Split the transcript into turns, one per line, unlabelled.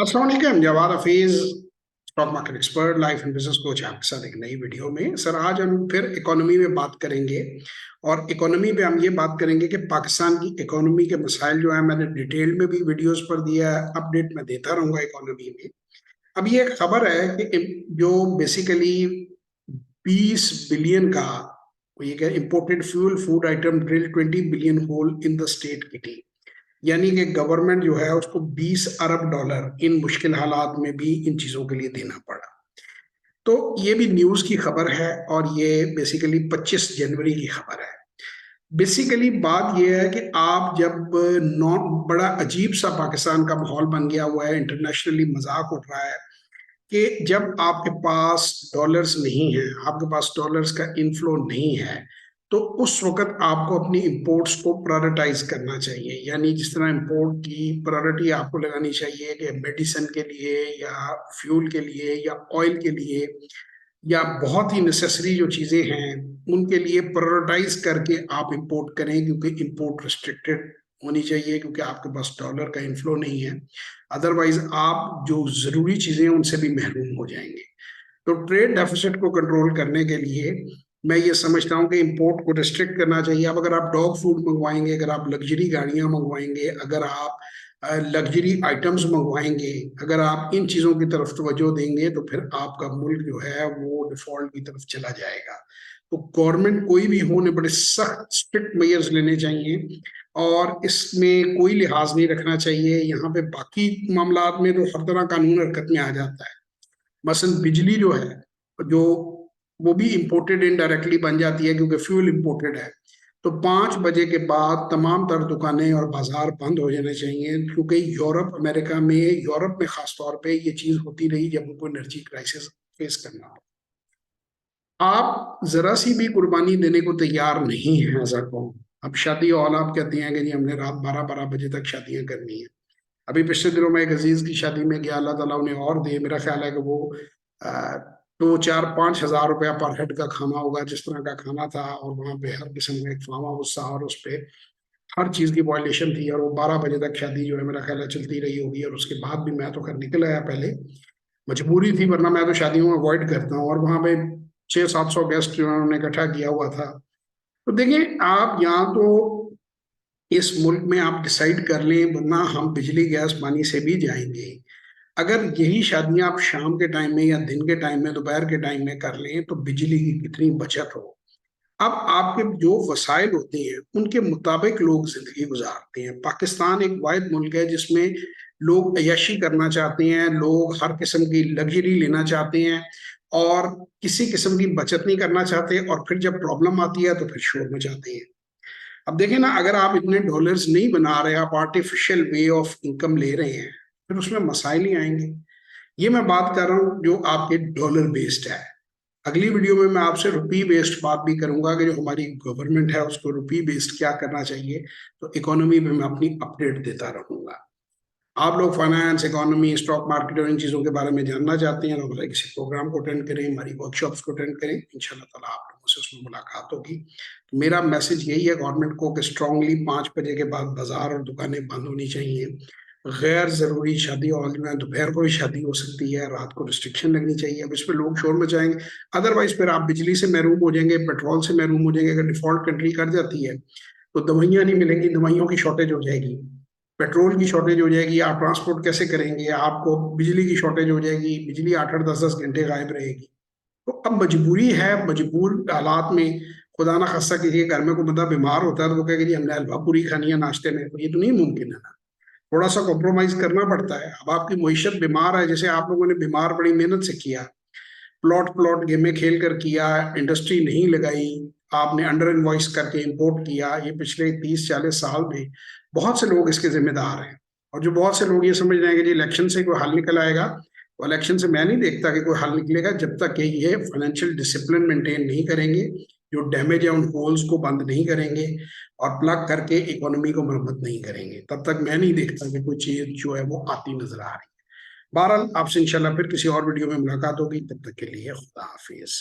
अस्सलाम वालेकुम, Jawad Hafeez, stock market expert, life and business coach, आपके साथ एक नई वीडियो में। सर, आज हम फिर इकोनॉमी में बात करेंगे। और इकोनॉमी पे हम ये बात करेंगे कि पाकिस्तान की इकोनॉमी के मसाइल जो है, मैंने डिटेल में भी वीडियोस पर दिया है, अपडेट मैं देता रहूंगा इकोनॉमी में। अब ये एक खबर है कि जो बेसिकली 20 बिलियन का ये imported fuel food item drill 20 billion hole in the state kitty, यानी कि गवर्नमेंट जो है उसको 20 अरब डॉलर इन मुश्किल हालात में भी इन चीजों के लिए देना पड़ा। तो ये भी न्यूज की खबर है और ये बेसिकली 25 जनवरी की खबर है। बेसिकली बात यह है कि आप जब नॉन बड़ा अजीब सा पाकिस्तान का माहौल बन गया हुआ है, इंटरनेशनली मजाक उठ रहा है कि जब आपके पास डॉलर्स नहीं है, आपके पास डॉलर्स का इनफ्लो नहीं है, तो उस वक्त आपको अपनी इंपोर्ट्स को प्रायोरिटाइज करना चाहिए। यानी जिस तरह इंपोर्ट की प्रायोरिटी आपको लगानी चाहिए कि मेडिसिन के लिए या फ्यूल के लिए या ऑयल के लिए या बहुत ही नेसेसरी जो चीजें हैं उनके लिए प्रायोरिटाइज करके आप इंपोर्ट करें, क्योंकि इंपोर्ट रिस्ट्रिक्टेड होनी चाहिए, क्योंकि आपके पास डॉलर का इन्फ्लो नहीं है। अदरवाइज आप जो जरूरी चीजें हैं उनसे भी महरूम हो जाएंगे। तो ट्रेड डेफिसिट को कंट्रोल करने के लिए मैं ये समझता हूँ कि इंपोर्ट को रिस्ट्रिक्ट करना चाहिए। अब अगर आप डॉग फूड मंगवाएंगे, अगर आप लग्जरी गाड़ियां मंगवाएंगे, अगर आप लग्जरी आइटम्स मंगवाएंगे, अगर आप इन चीजों की तरफ तवज्जो देंगे, तो फिर आपका मुल्क जो है वो डिफॉल्ट की तरफ चला जाएगा। तो गवर्नमेंट कोई भी हो ने बड़े सख्त स्ट्रिक्ट मेजर्स लेने चाहिए और इसमें कोई लिहाज नहीं रखना चाहिए। यहाँ पे बाकी मामलात में तो हर तरह कानून हरकत में आ जाता है। मसलन बिजली जो है, जो वो भी इंपोर्टेड इनडायरेक्टली बन जाती है, क्योंकि फ्यूल इंपोर्टेड है। तो 5 बजे के बाद तमाम तर दुकानें और बाजार बंद हो जाने चाहिए, क्योंकि यूरोप अमेरिका में, यूरोप में खास तौर पे ये चीज होती रही जब उनको एनर्जी क्राइसिस फेस करना हो। आप जरा सी भी कुर्बानी देने को तैयार नहीं है ऐसा कौन। अब शादी हॉल आप कहते हैं कि जी हमने रात 12-12 बजे तक शादियां करनी है। अभी पिछले दिनों में एक अजीज की शादी में गया, अल्लाह ताला उन्हें और दे। मेरा ख्याल है कि वो 2 4 5 हज़ार रुपया पर हेड का खाना होगा, जिस तरह का खाना था। और वहाँ पे हर किस्म का एक फार्म हाउस था और उस पे हर चीज की वॉयलेशन थी। और वो 12 बजे तक शादी जो है मेरा ख्याल है चलती रही होगी। और उसके बाद भी मैं तो खैर निकल आया पहले, मजबूरी थी, वरना मैं तो शादियों में अवॉइड करता हूँ। और वहाँ पे 600-700 गेस्ट जो है उन्होंने इकट्ठा किया हुआ था। तो देखिए, आप यहाँ तो इस मुल्क में आप डिसाइड कर लें, वरना हम बिजली गैस पानी से भी जाएंगे। अगर यही शादियां आप शाम के टाइम में या दिन के टाइम में, दोपहर के टाइम में कर लें, तो बिजली की कितनी बचत हो। अब आपके जो वसाइल होते हैं उनके मुताबिक लोग जिंदगी गुजारते हैं। पाकिस्तान एक वाहिद मुल्क है जिसमें लोग अय्याशी करना चाहते हैं, लोग हर किस्म की लग्जरी लेना चाहते हैं और किसी किस्म की बचत नहीं करना चाहते। और फिर जब प्रॉब्लम आती है तो फिर शोर मचाते हैं। अब देखें ना, अगर आप इतने डॉलर्स नहीं बना रहे, आप आर्टिफिशियल वे ऑफ इनकम ले रहे हैं, फिर उसमें मसाइल ही आएंगे। ये मैं बात कर रहा हूँ जो आपके डॉलर बेस्ड है। अगली वीडियो में मैं आपसे रुपी बेस्ड बात भी करूंगा कि जो हमारी गवर्नमेंट है उसको रुपी बेस्ड क्या करना चाहिए। तो इकोनॉमी में मैं अपनी अपडेट देता रहूंगा। आप लोग फाइनेंस, इकोनॉमी, स्टॉक मार्केट और इन चीज़ों के बारे में जानना चाहते हैं तो हमारे किसी प्रोग्राम को अटेंड करें, हमारी वर्कशॉप्स को अटेंड करें। इंशाल्लाह ताला आप लोगों से उसमें मुलाकात होगी। तो मेरा मैसेज यही है गवर्नमेंट को कि स्ट्रांगली 5 बजे के बाद बाजार और दुकानें बंद होनी चाहिए। गैर जरूरी शादी हॉल में दोपहर को भी शादी हो सकती है, रात को रिस्ट्रिक्शन लगनी चाहिए। अब इस पर लोग शोर मचाएंगे, अदरवाइज फिर आप बिजली से महरूम हो जाएंगे, पेट्रोल से महरूम हो जाएंगे। अगर डिफॉल्ट कंट्री कर जाती है तो दवाइयाँ नहीं मिलेंगी, दवाइयों की शॉर्टेज हो जाएगी, पेट्रोल की शॉर्टेज हो जाएगी, आप ट्रांसपोर्ट कैसे करेंगे, आपको बिजली की शॉर्टेज हो जाएगी, बिजली 8-8 10-10 घंटे गायब रहेगी। तो अब मजबूरी है, मजबूर हालात में खुदा ना खास्ता किसी के घर में कोई बंदा बीमार होता है तो वो कहेगा जी हमने हलवा पूरी खानी है नाश्ते में, तो ये तो नहीं मुमकिन है ना। थोड़ा सा कॉम्प्रोमाइज करना पड़ता है। अब आपकी मईशत बीमार है, जैसे आप लोगों ने बीमार बड़ी मेहनत से किया, प्लॉट प्लॉट गेमें खेल कर किया, इंडस्ट्री नहीं लगाई, आपने अंडर इनवॉइस करके इंपोर्ट किया, ये पिछले 30-40 साल में बहुत से लोग इसके जिम्मेदार हैं। और जो बहुत से लोग ये समझ रहे हैं कि जी इलेक्शन से कोई हल निकल आएगा, तो इलेक्शन से मैं नहीं देखता कि कोई हल निकलेगा जब तक कि ये फाइनेंशियल डिसिप्लिन मेंटेन नहीं करेंगे, जो डैमेज है उन होल्स को बंद नहीं करेंगे और प्लग करके इकोनॉमी को मरम्मत नहीं करेंगे, तब तक मैं नहीं देखता कि कोई चीज जो है वो आती नजर आ रही है। बहरहाल आपसे इंशाल्लाह फिर किसी और वीडियो में मुलाकात होगी, तब तक के लिए खुदा हाफिज।